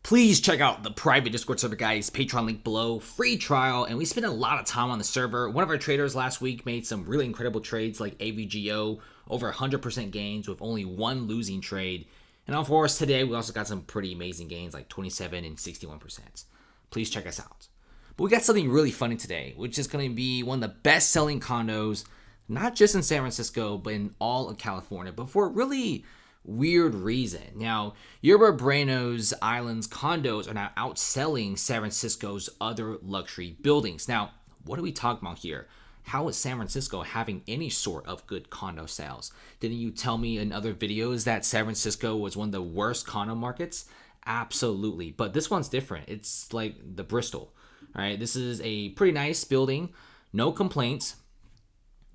Please check out the private Discord server, guys. Patreon link below, free trial, and we spent a lot of time on the server. One of our traders last week made some really incredible trades like AVGO, over 100% gains with only one losing trade. And of course, today we also got some pretty amazing gains like 27 and 61%. Please check us out. But we got something really funny today, which is going to be one of the best-selling condos, not just in San Francisco, but in all of California, but for a really weird reason. Now, Yerba Buena's Island's condos are now outselling San Francisco's other luxury buildings. Now, what are we talking about here? How is San Francisco having any sort of good condo sales? Didn't you tell me in other videos that San Francisco was one of the worst condo markets? Absolutely. But this one's different. It's like the Bristol, right? This is a pretty nice building. No complaints.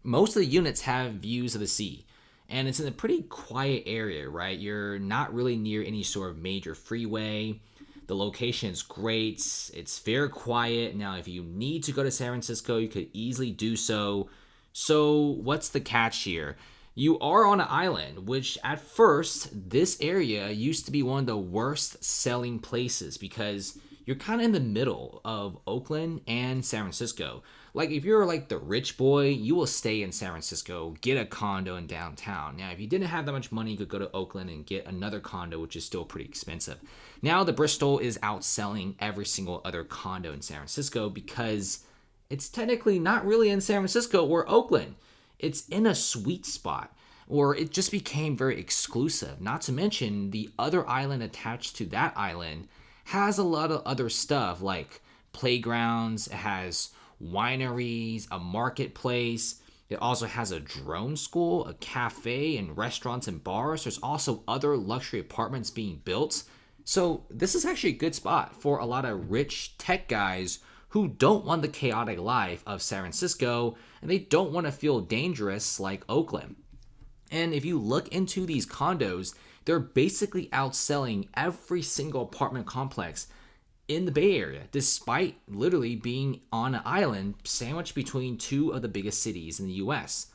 Most of the units have views of the sea. And it's in a pretty quiet area, right? You're not really near any sort of major freeway. The location is great. It's very quiet. Now, if you need to go to San Francisco, you could easily do so. So what's the catch here? You are on an island, which at first, this area used to be one of the worst selling places because you're kind of in the middle of Oakland and San Francisco. Like, if you're like the rich boy, you will stay in San Francisco, get a condo in downtown. Now, if you didn't have that much money, you could go to Oakland and get another condo, which is still pretty expensive. Now, the Bristol is outselling every single other condo in San Francisco because it's technically not really in San Francisco or Oakland. It's in a sweet spot, or it just became very exclusive. Not to mention, the other island attached to that island has a lot of other stuff like playgrounds. It has wineries, a marketplace. It also has a drone school, a cafe, and restaurants and bars. There's also other luxury apartments being built. So this is actually a good spot for a lot of rich tech guys who don't want the chaotic life of San Francisco, and they don't want to feel dangerous like Oakland. And if you look into these condos, they're basically outselling every single apartment complex in the Bay Area, despite literally being on an island sandwiched between two of the biggest cities in the US.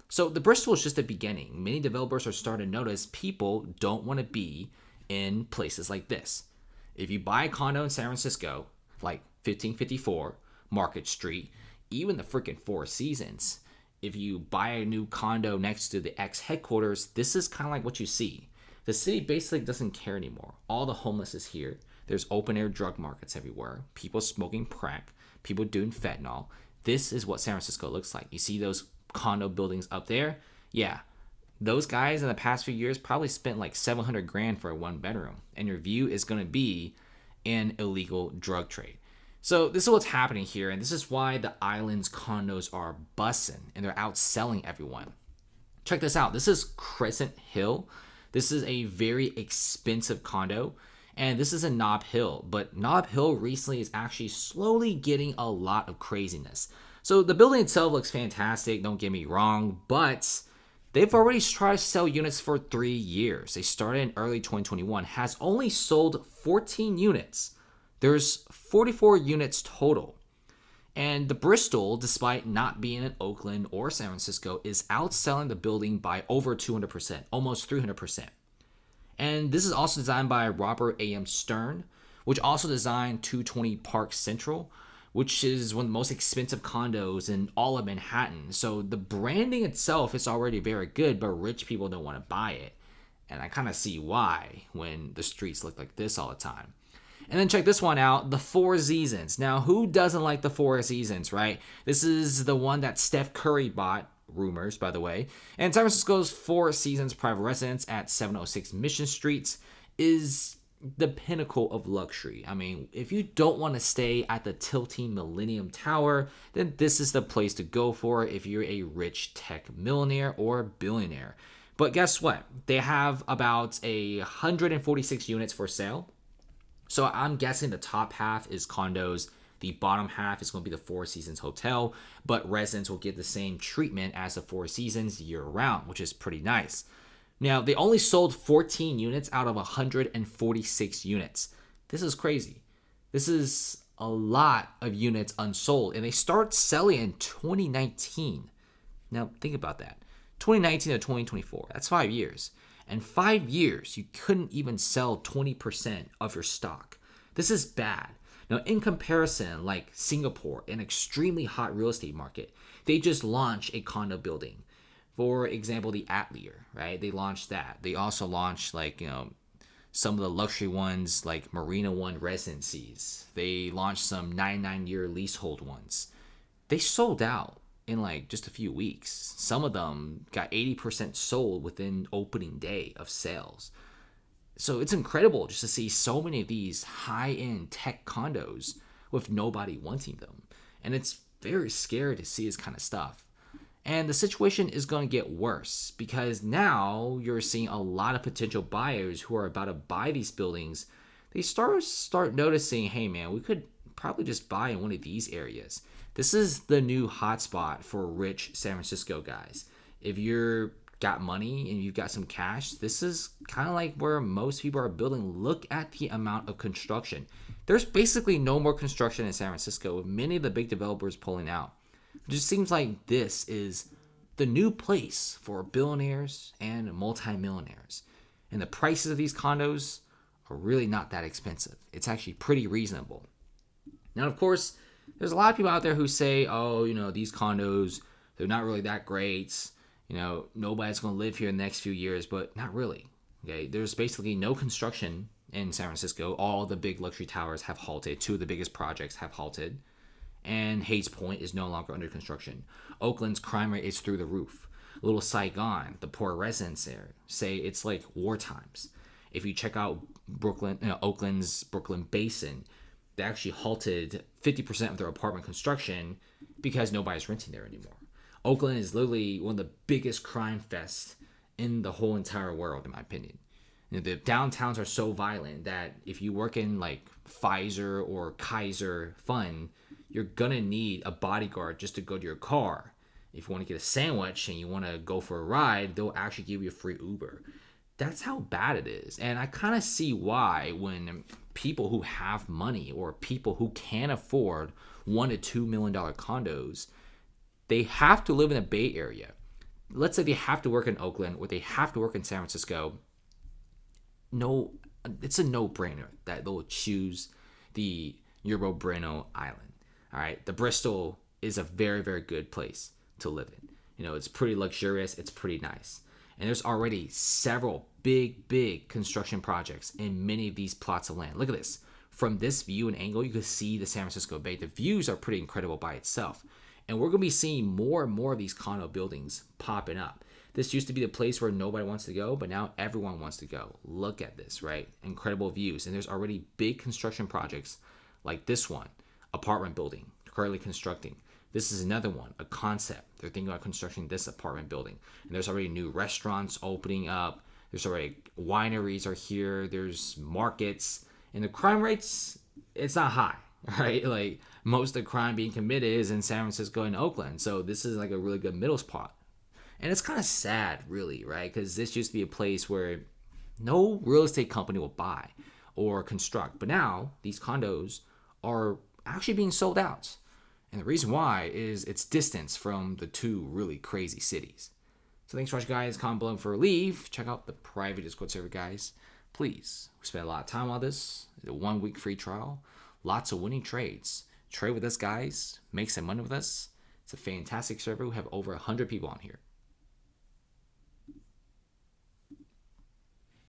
So the Bristol is just the beginning. Many developers are starting to notice people don't want to be in places like this. If you buy a condo in San Francisco, like 1554 Market Street, even the freaking Four Seasons, if you buy a new condo next to the X headquarters, this is kind of like what you see. The city basically doesn't care anymore. All the homeless is here. There's open air drug markets everywhere. People smoking crack. People doing fentanyl. This is what San Francisco looks like. You see those condo buildings up there? Yeah. Those guys in the past few years probably spent like $700,000 for a one bedroom. And your view is going to be an illegal drug trade. So this is what's happening here. And this is why the island's condos are busting. And they're outselling everyone. Check this out. This is Crescent Hill. This is a very expensive condo. And this is in Nob Hill, but Nob Hill recently is actually slowly getting a lot of craziness. So the building itself looks fantastic, don't get me wrong, but they've already tried to sell units for 3 years. They started in early 2021, has only sold 14 units. There's 44 units total. And the Bristol, despite not being in Oakland or San Francisco, is outselling the building by over 200%, almost 300%. And this is also designed by Robert A.M. Stern, which also designed 220 Park Central, which is one of the most expensive condos in all of Manhattan. So the branding itself is already very good, but rich people don't want to buy it. And I kind of see why when the streets look like this all the time. And then check this one out, the Four Seasons. Now, who doesn't like the Four Seasons, right? This is the one that Steph Curry bought. Rumors, by the way. And San Francisco's Four Seasons private residence at 706 Mission Street is the pinnacle of luxury. I mean, if you don't want to stay at the tilting Millennium Tower, then this is the place to go for if you're a rich tech millionaire or billionaire. But guess what? They have about 146 units for sale. So I'm guessing the top half is condos. The bottom half is going to be the Four Seasons Hotel, but residents will get the same treatment as the Four Seasons year-round, which is pretty nice. Now, they only sold 14 units out of 146 units. This is crazy. This is a lot of units unsold, and they start selling in 2019. Now, think about that. 2019 to 2024, that's 5 years. In 5 years, you couldn't even sell 20% of your stock. This is bad. Now, in comparison, like Singapore, an extremely hot real estate market, they just launched a condo building. For example, the Atelier, right? They launched that. They also launched some of the luxury ones like Marina One residencies. They launched some 99-year leasehold ones. They sold out in like just a few weeks. Some of them got 80% sold within opening day of sales. So it's incredible just to see so many of these high-end tech condos with nobody wanting them. And it's very scary to see this kind of stuff. And the situation is going to get worse because now you're seeing a lot of potential buyers who are about to buy these buildings. They start noticing, hey man, we could probably just buy in one of these areas. This is the new hotspot for rich San Francisco guys. If you're got money and you've got some cash, this is kind of like where most people are building. Look at the amount of construction. There's basically no more construction in San Francisco, with many of the big developers pulling out. It just seems like this is the new place for billionaires and multimillionaires. And the prices of these condos are really not that expensive. It's actually pretty reasonable. Now, of course, there's a lot of people out there who say, oh, these condos, they're not really that great. Nobody's going to live here in the next few years, but not really. Okay, there's basically no construction in San Francisco. All the big luxury towers have halted. Two of the biggest projects have halted. And Hayes Point is no longer under construction. Oakland's crime rate is through the roof. Little Saigon, the poor residents there, say it's like war times. If you check out Oakland's Brooklyn Basin, they actually halted 50% of their apartment construction because nobody's renting there anymore. Oakland is literally one of the biggest crime fests in the whole entire world, in my opinion. The downtowns are so violent that if you work in like Pfizer or Kaiser Fund, you're gonna need a bodyguard just to go to your car. If you want to get a sandwich and you want to go for a ride, they'll actually give you a free Uber. That's how bad it is. And I kind of see why when people who have money or people who can afford $1 to $2 million condos, they have to live in the Bay Area. Let's say they have to work in Oakland or they have to work in San Francisco. No, it's a no-brainer that they'll choose the Yerba Buena Island. All right, the Bristol is a very, very good place to live in. It's pretty luxurious. It's pretty nice. And there's already several big construction projects in many of these plots of land. Look at this. From this view and angle, you can see the San Francisco Bay. The views are pretty incredible by itself. And we're going to be seeing more and more of these condo buildings popping up. This used to be the place where nobody wants to go, but now everyone wants to go. Look at this, right? Incredible views. And there's already big construction projects like this one, apartment building, currently constructing. This is another one, a concept. They're thinking about constructing this apartment building. And there's already new restaurants opening up. There's already wineries are here. There's markets. And the crime rates, it's not high, right? Like most of the crime being committed is in San Francisco and Oakland. So this is like a really good middle spot. And it's kind of sad, really, right? Because this used to be a place where no real estate company will buy or construct. But now these condos are actually being sold out. And the reason why is its distance from the two really crazy cities. So thanks for watching, guys. Comment below for a leave. Check out the private Discord server, guys. Please, we spent a lot of time on this. It's a 1 week free trial. Lots of winning trades. Trade with us, guys. Make some money with us. It's a fantastic server. We have over 100 people on here.